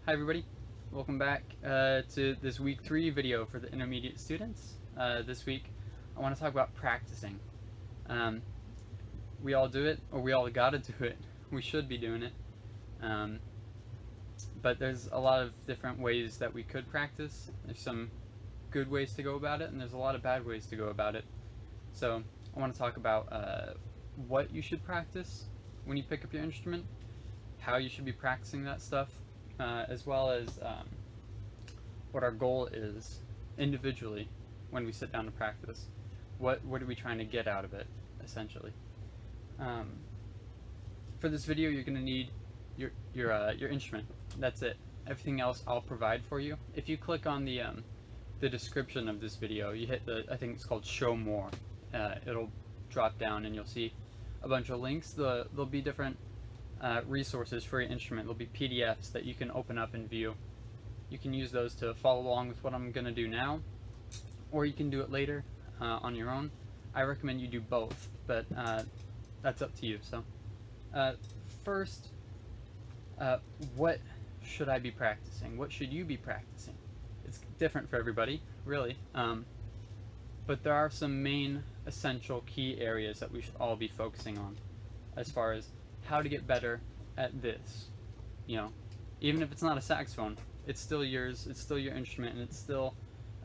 Hi everybody, welcome back to this week 3 video for the intermediate students. This week I want to talk about practicing. We all do it, or we all gotta do it. We should be doing it. But there's a lot of different ways that we could practice. There's some good ways to go about it, and there's a lot of bad ways to go about it. So I want to talk about what you should practice when you pick up your instrument, how you should be practicing that stuff, as well as what our goal is individually when we sit down to practice. What are we trying to get out of it, essentially? For this video, you're going to need your instrument. That's it. Everything else I'll provide for you. If you click on the description of this video, you hit I think it's called Show More. It'll drop down and you'll see a bunch of links. There'll be different resources for your instrument. There'll be PDFs that you can open up and view. You can use those to follow along with what I'm going to do now, or you can do it later on your own. I recommend you do both, but that's up to you. So first, what should I be practicing? What should you be practicing? It's different for everybody, really, but there are some main essential key areas that we should all be focusing on as far as how to get better at this. You know, even if it's not a saxophone, it's still yours, it's still your instrument, and it still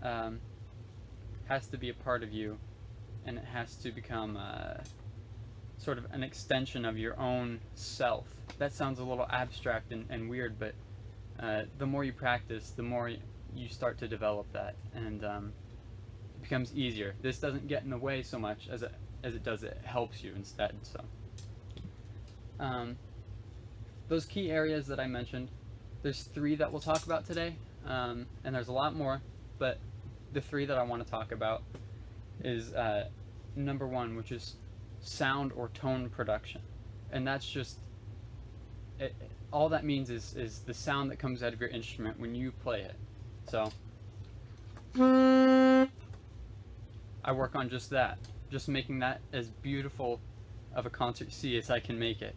has to be a part of you, and it has to become sort of an extension of your own self. That sounds a little abstract and weird, but the more you practice, the more you start to develop that, and it becomes easier. This doesn't get in the way so much as it helps you instead. So those key areas that I mentioned, there's 3 that we'll talk about today, and there's a lot more, but the 3 that I want to talk about is number 1, which is sound or tone production. And that's just all that means is the sound that comes out of your instrument when you play it. So I work on just that, just making that as beautiful of a concert C as I can make it.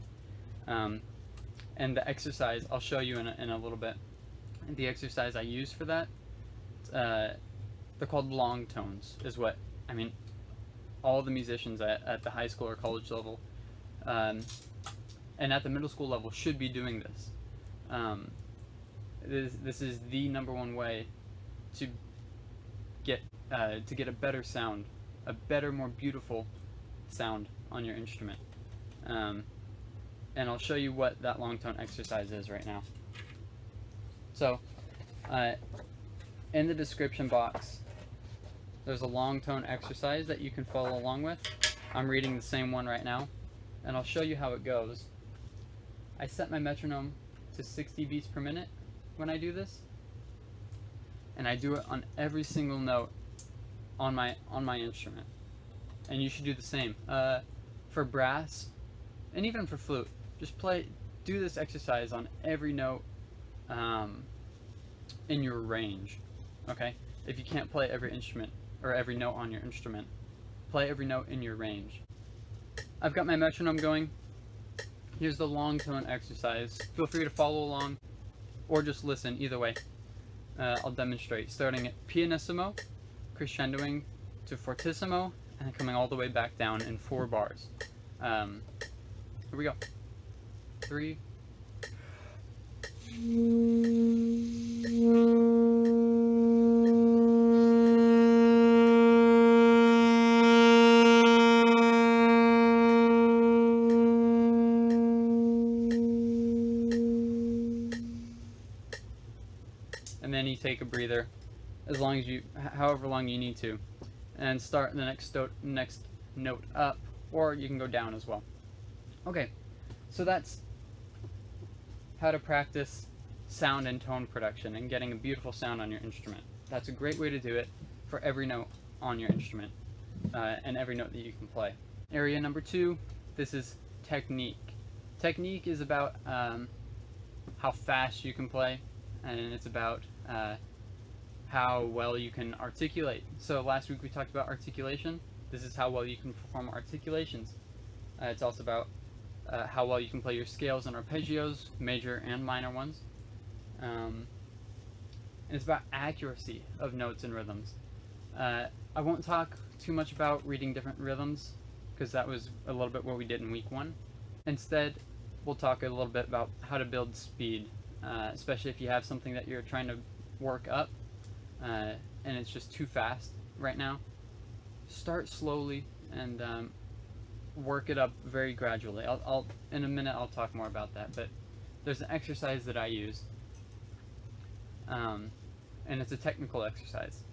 And the exercise I'll show you in a little bit. The exercise I use for that, they're called long tones, is what I mean. All the musicians at the high school or college level, and at the middle school level, should be doing this. This is the number 1 way to get a better sound, a better, more beautiful sound on your instrument. And I'll show you what that long tone exercise is right now. So, in the description box, there's a long tone exercise that you can follow along with. I'm reading the same one right now, and I'll show you how it goes. I set my metronome to 60 beats per minute when I do this, and I do it on every single note on my instrument. And you should do the same for brass and even for flute. Just do this exercise on every note in your range. Okay, if you can't play every instrument or every note on your instrument, play every note in your range. I've got my metronome going. Here's the long tone exercise. Feel free to follow along or just listen, either way. I'll demonstrate, starting at pianissimo, crescendoing to fortissimo, and coming all the way back down in 4 bars. Here we go. 3. And then you take a breather, as long as however long you need to, and start the next note up, or you can go down as well. Okay, so that's how to practice sound and tone production and getting a beautiful sound on your instrument. That's a great way to do it for every note on your instrument and every note that you can play. Area number 2, this is technique. Technique is about how fast you can play, and it's about how well you can articulate. So last week we talked about articulation. This is how well you can perform articulations. It's also about how well you can play your scales and arpeggios, major and minor ones. And it's about accuracy of notes and rhythms. I won't talk too much about reading different rhythms, because that was a little bit what we did in week 1. Instead, we'll talk a little bit about how to build speed, especially if you have something that you're trying to work up, and it's just too fast right now. Start slowly and work it up very gradually. I'll in a minute I'll talk more about that, but there's an exercise that I use, and it's a technical exercise,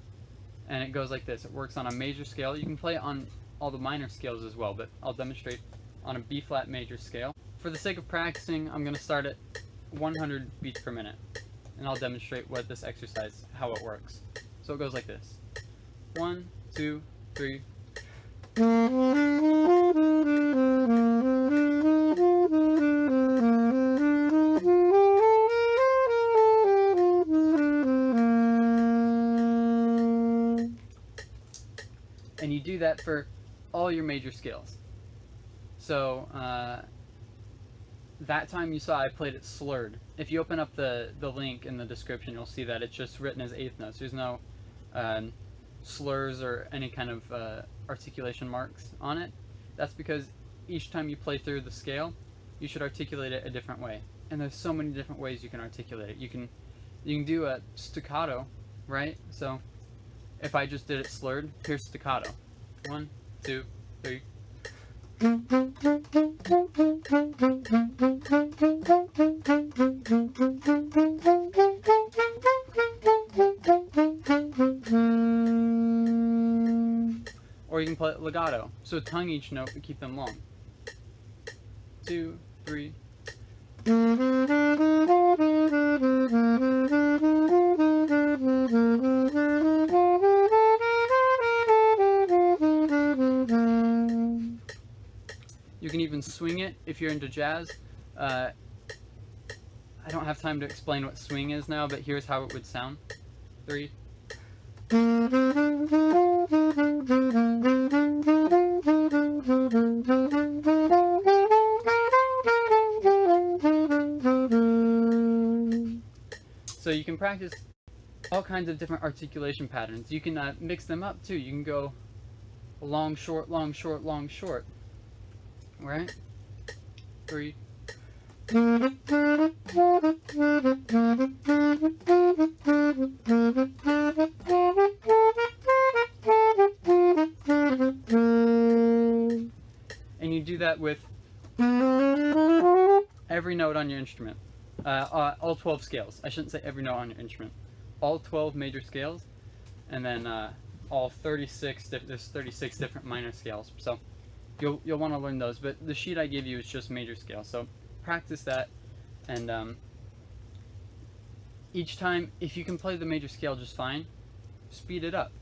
and it goes like this. It works on a major scale. You can play it on all the minor scales as well, but I'll demonstrate on a B flat major scale. For the sake of practicing, I'm going to start at 100 beats per minute, and I'll demonstrate what this exercise, how it works. So it goes like this: 1, 2, 3. And you do that for all your major scales. So that time you saw I played it slurred. If you open up the link in the description, you'll see that it's just written as eighth notes. There's no slurs or any kind of articulation marks on it. That's because each time you play through the scale, you should articulate it a different way. And there's so many different ways you can articulate it. You can do a staccato, right? So if I just did it slurred, here's staccato. 1, 2, 3. Or you can play it legato, so tongue each note but keep them long. 2, 3. You can even swing it if you're into jazz. I don't have time to explain what swing is now, but here's how it would sound. 3. So you can practice all kinds of different articulation patterns. You can mix them up too. You can go long, short, long, short, long, short. Right? 3. And you do that with every note on your instrument. All 12 scales. I shouldn't say every note on your instrument. All 12 major scales, and then all 36. There's 36 different minor scales. So you'll want to learn those. But the sheet I give you is just major scale. So practice that, and each time, if you can play the major scale just fine, speed it up.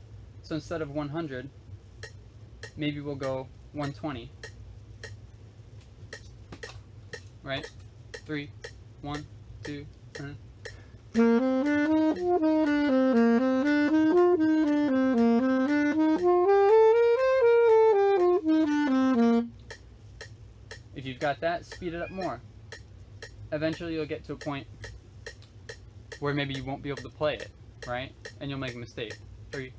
So instead of 100, maybe we'll go 120. Right? 3, 1, 2, 3. If you've got that, speed it up more. Eventually you'll get to a point where maybe you won't be able to play it, right? And you'll make a mistake. 3.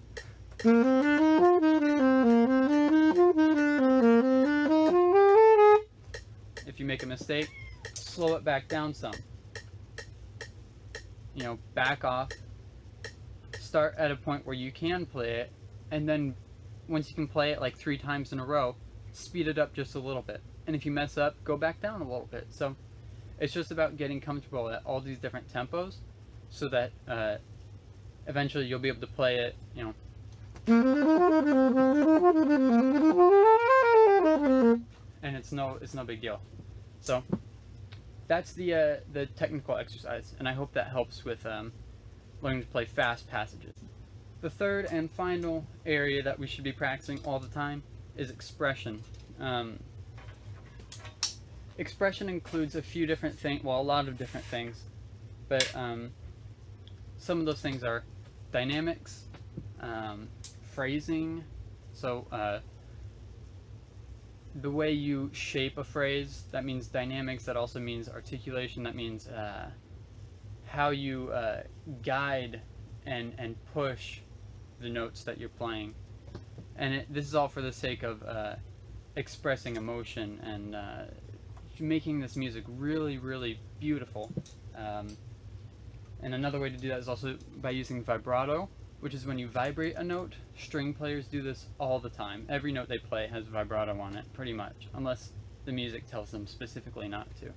If you make a mistake, slow it back down some. You know, back off. Start at a point where you can play it, and then once you can play it like 3 times in a row, speed it up just a little bit. And if you mess up, go back down a little bit. So it's just about getting comfortable at all these different tempos, so that eventually you'll be able to play it, you know. And it's no big deal. So that's the technical exercise, and I hope that helps with learning to play fast passages. The third and final area that we should be practicing all the time is expression. Expression includes a few different things, well, a lot of different things, but some of those things are dynamics, phrasing, so the way you shape a phrase, that means dynamics. That also means articulation. That means how you guide and push the notes that you're playing. And this is all for the sake of expressing emotion and making this music really, really beautiful. And another way to do that is also by using vibrato, which is when you vibrate a note. String players do this all the time. Every note they play has vibrato on it, pretty much, unless the music tells them specifically not to.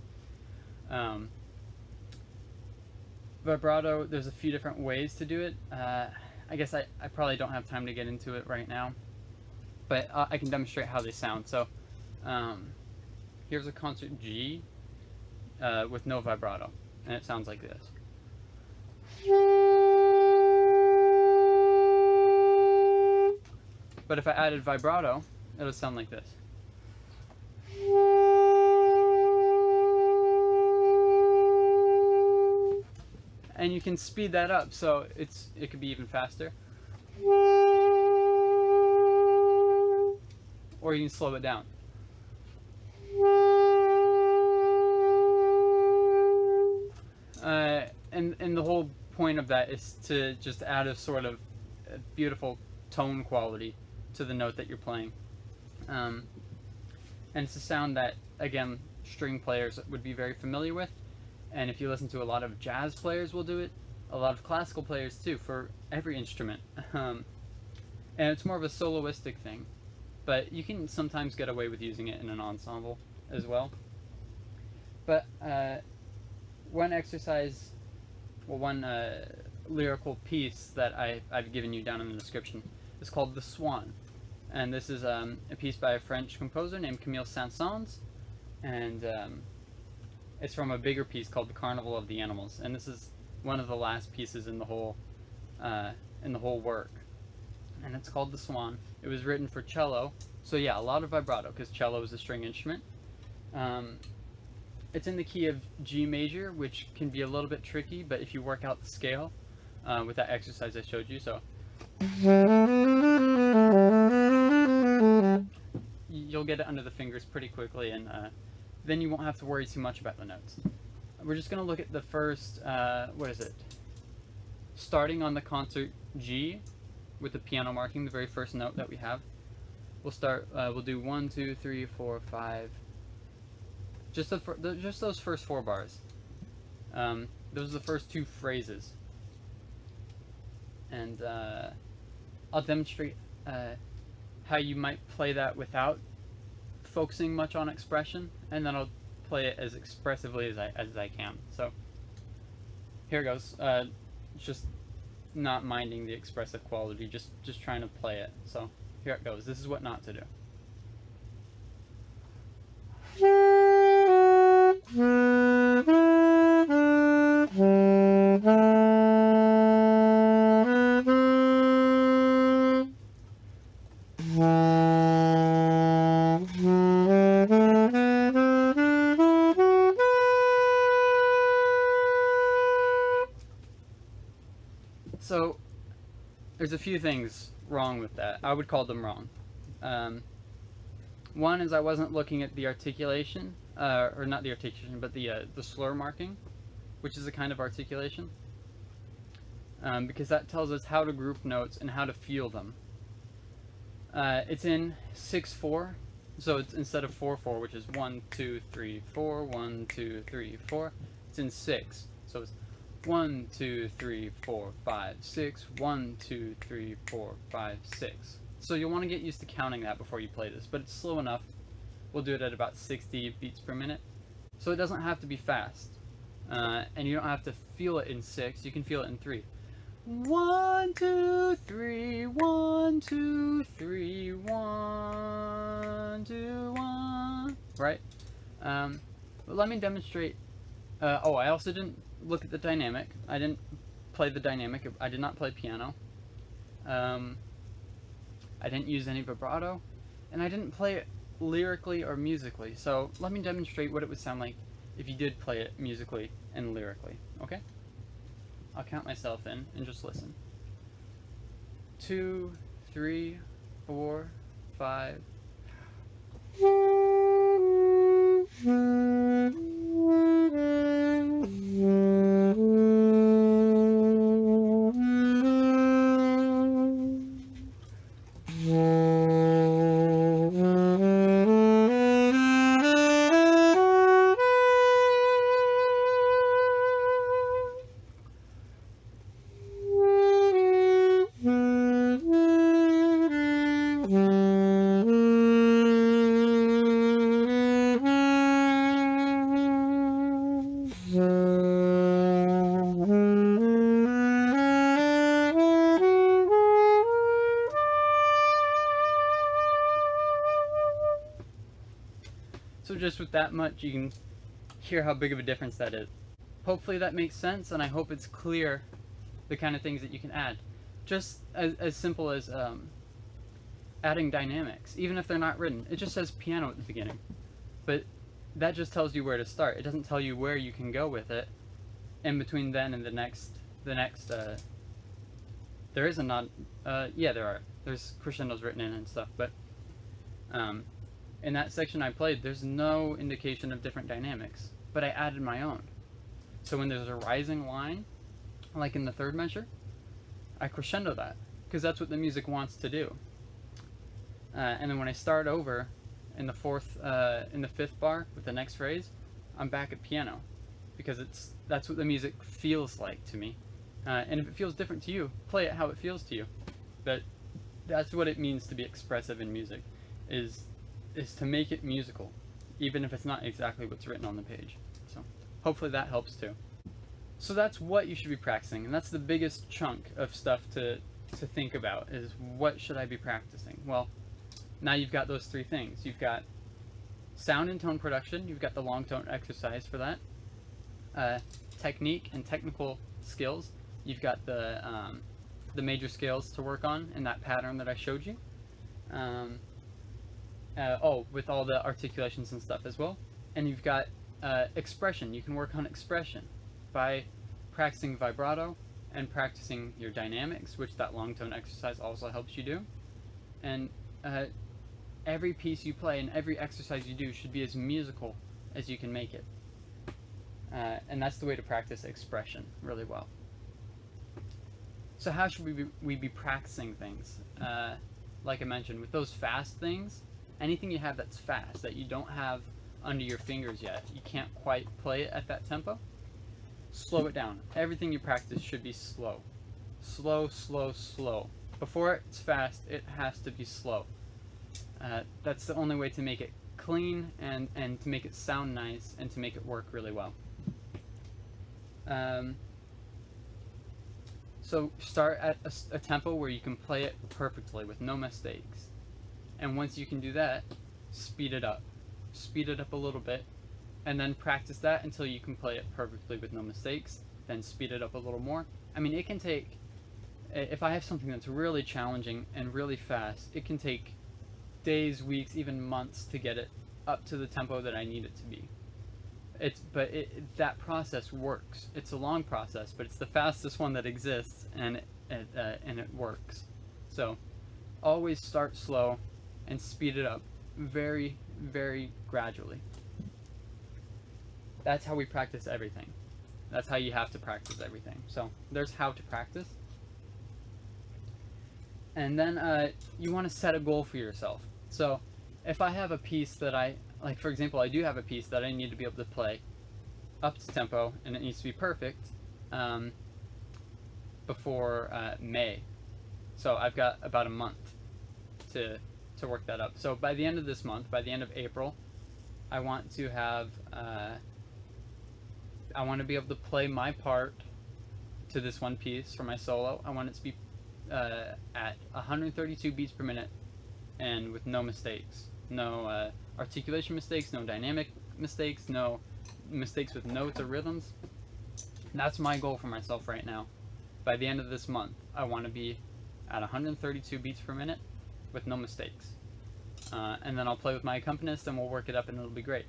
Vibrato, there's a few different ways to do it. I guess I probably don't have time to get into it right now, but I can demonstrate how they sound. So here's a concert G with no vibrato, and it sounds like this. But if I added vibrato, it'll sound like this. And you can speed that up, so it could be even faster. Or you can slow it down. And the whole point of that is to just add a sort of beautiful tone quality to the note that you're playing. And it's a sound that, again, string players would be very familiar with. And if you listen to a lot of jazz players will do it, a lot of classical players too, for every instrument. And it's more of a soloistic thing, but you can sometimes get away with using it in an ensemble as well. But one exercise, well, one lyrical piece that I've given you down in the description is called The Swan. And this is a piece by a French composer named Camille Saint-Saëns, and it's from a bigger piece called The Carnival of the Animals, and this is one of the last pieces in the whole work, and it's called The Swan. It was written for cello, so yeah, a lot of vibrato because cello is a string instrument. It's in the key of G major, which can be a little bit tricky, but if you work out the scale with that exercise I showed you, so you'll get it under the fingers pretty quickly, and then you won't have to worry too much about the notes. We're just going to look at the first, what is it? Starting on the concert G with the piano marking, the very first note that we have. We'll start, we'll do 1, 2, 3, 4, 5. Just those first 4 bars. Those are the first 2 phrases. And I'll demonstrate how you might play that without focusing much on expression, and then I'll play it as expressively as I can. So here it goes. Just not minding the expressive quality, just trying to play it. So here it goes. This is what not to do. So there's a few things wrong with that. I would call them wrong. One is I wasn't looking at the articulation, or not the articulation, but the slur marking, which is a kind of articulation, because that tells us how to group notes and how to feel them. It's in 6/4, so it's instead of 4/4, which is 1, 2, 3, 4, 1, 2, 3, 4. It's in 6, so it's 1, 2, 3, 4, 5, 6, 1, 2, 3, 4, 5, 6. So you'll want to get used to counting that before you play this, but it's slow enough. We'll do it at about 60 beats per minute. So it doesn't have to be fast. And you don't have to feel it in 6, you can feel it in 3. 1, 2, 3, 1, 2, 3, 1, 2, 1. Right? But let me demonstrate. Oh, I also didn't look at the dynamic. I didn't play the dynamic. I did not play piano. I didn't use any vibrato, and I didn't play it lyrically or musically. So let me demonstrate what it would sound like if you did play it musically and lyrically. Okay? I'll count myself in and just listen. 2, 3, 4, 5. just with that much, you can hear how big of a difference that is. Hopefully that makes sense, and I hope it's clear the kind of things that you can add. Just as simple as adding dynamics, even if they're not written. It just says piano at the beginning, but that just tells you where to start. It doesn't tell you where you can go with it in between then and the next there is a non yeah, there's crescendos written in and stuff, but in that section I played, there's no indication of different dynamics, but I added my own. So when there's a rising line, like in the third measure, I crescendo that, because that's what the music wants to do. And then when I start over in the fifth bar with the next phrase, I'm back at piano, because that's what the music feels like to me. And if it feels different to you, play it how it feels to you. But that's what it means to be expressive in music, is to make it musical, even if it's not exactly what's written on the page. So hopefully that helps too. So that's what you should be practicing, and that's the biggest chunk of stuff to think about, is what should I be practicing? Well, now you've got those three things. You've got sound and tone production, you've got the long tone exercise for that, technique and technical skills, you've got the major scales to work on in that pattern that I showed you, with all the articulations and stuff as well, and you've got expression. You can work on expression by practicing vibrato and practicing your dynamics, which that long tone exercise also helps you do. And every piece you play and every exercise you do should be as musical as you can make it. And that's the way to practice expression really well. So how should we be practicing things? Like I mentioned, with those fast things, anything you have that's fast, that you don't have under your fingers yet, you can't quite play it at that tempo, slow it down. Everything you practice should be slow. Slow, slow, slow. Before it's fast, it has to be slow. That's the only way to make it clean and to make it sound nice and to make it work really well. So start at a tempo where you can play it perfectly with no mistakes. And once you can do that, speed it up. Speed it up a little bit, and then practice that until you can play it perfectly with no mistakes. Then speed it up a little more. I mean, it can take, if I have something that's really challenging and really fast, it can take days, weeks, even months to get it up to the tempo that I need it to be. That process works. It's a long process, but it's the fastest one that exists, and it works. So always start slow and speed it up very, very gradually. That's how we practice everything. That's how you have to practice everything. So there's how to practice. And then you want to set a goal for yourself. So if I have a piece that like for example, I do have a piece that I need to be able to play up to tempo, and it needs to be perfect before May. So I've got about a month to work that up. So by the end of this month, by the end of April, I want to have I want to be able to play my part to this one piece for my solo. I want it to be at 132 beats per minute and with no mistakes. No articulation mistakes, no dynamic mistakes, no mistakes with notes or rhythms. That's my goal for myself right now. By the end of this month, I want to be at 132 beats per minute with no mistakes. And then I'll play with my accompanist and we'll work it up and it'll be great.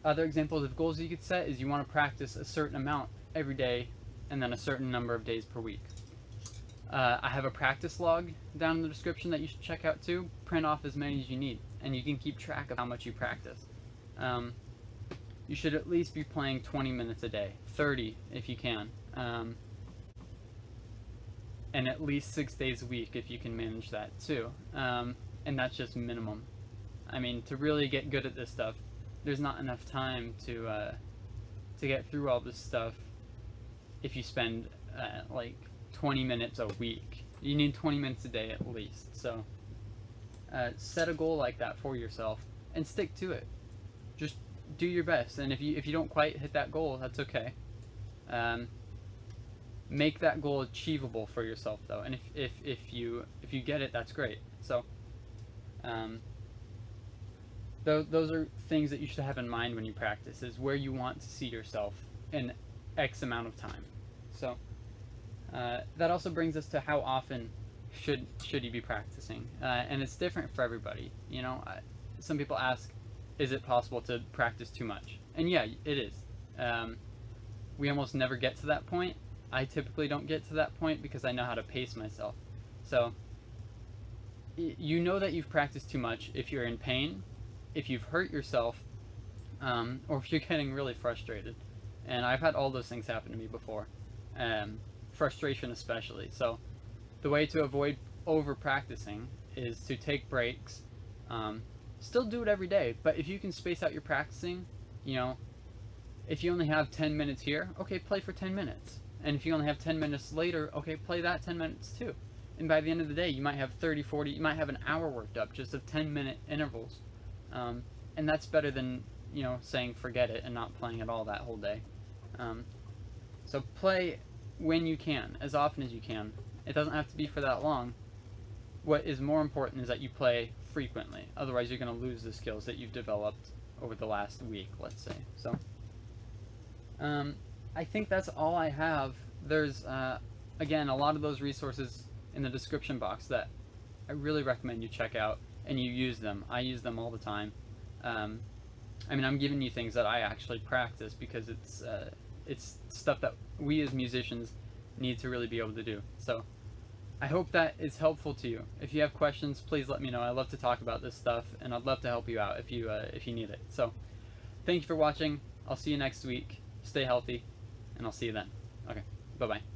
Other examples of goals you could set is you want to practice a certain amount every day and then a certain number of days per week. I have a practice log down in the description that you should check out too. Print off as many as you need, and you can keep track of how much you practice. You should at least be playing 20 minutes a day, 30 if you can, and at least 6 days a week if you can manage that too. And that's just minimum. I mean, to really get good at this stuff, there's not enough time to get through all this stuff if you spend like 20 minutes a week. You need 20 minutes a day at least. So set a goal like that for yourself and stick to it. Just do your best, and if you don't quite hit that goal, that's okay. Make that goal achievable for yourself though, and if you get it, that's great. So those are things that you should have in mind when you practice, is where you want to see yourself in X amount of time. So that also brings us to how often should you be practicing, and it's different for everybody. You know, some people ask, is it possible to practice too much? And yeah, it is. We almost never get to that point. I typically don't get to that point because I know how to pace myself. So you know that you've practiced too much if you're in pain, if you've hurt yourself, or if you're getting really frustrated. And I've had all those things happen to me before, frustration especially. So the way to avoid over practicing is to take breaks. Still do it every day, but if you can space out your practicing, you know, if you only have 10 minutes here, okay, play for 10 minutes. And if you only have 10 minutes later, okay, play that 10 minutes too. And by the end of the day, you might have 30, 40, you might have an hour worked up just of 10-minute intervals. And that's better than, you know, saying forget it and not playing at all that whole day. So play when you can, as often as you can. It doesn't have to be for that long. What is more important is that you play frequently. Otherwise, you're going to lose the skills that you've developed over the last week, let's say. So, I think that's all I have. There's, again, a lot of those resources in the description box that I really recommend you check out and you use them. I use them all the time. I mean, I'm giving you things that I actually practice because it's stuff that we as musicians need to really be able to do. So I hope that is helpful to you. If you have questions, please let me know. I love to talk about this stuff, and I'd love to help you out if you need it. So thank you for watching. I'll see you next week. Stay healthy, and I'll see you then. Okay, bye-bye.